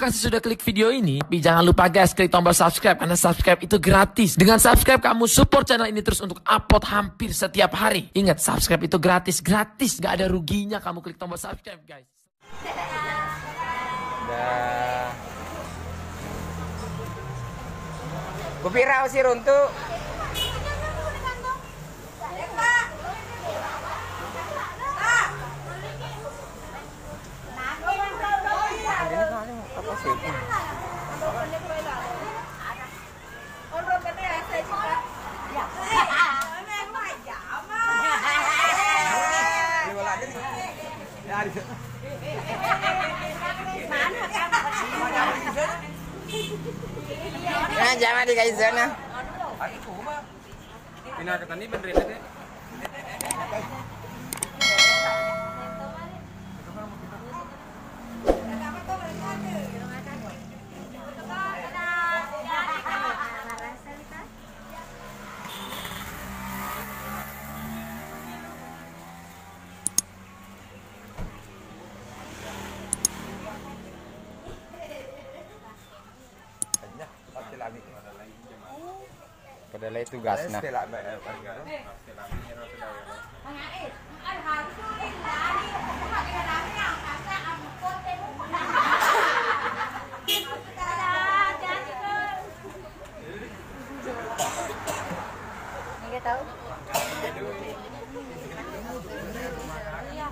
kasih sudah klik video ini. Tapi jangan lupa guys, klik tombol subscribe karena subscribe itu gratis. Dengan subscribe kamu support channel ini terus untuk upload hampir setiap hari. Ingat, subscribe itu gratis, gak ada ruginya kamu klik tombol subscribe guys. Dah. Kupira si runtuh. Nah, jangan di guys sana. Ini katanya benerin aja. Padahal itu gasna. Enggak tahu. Iya.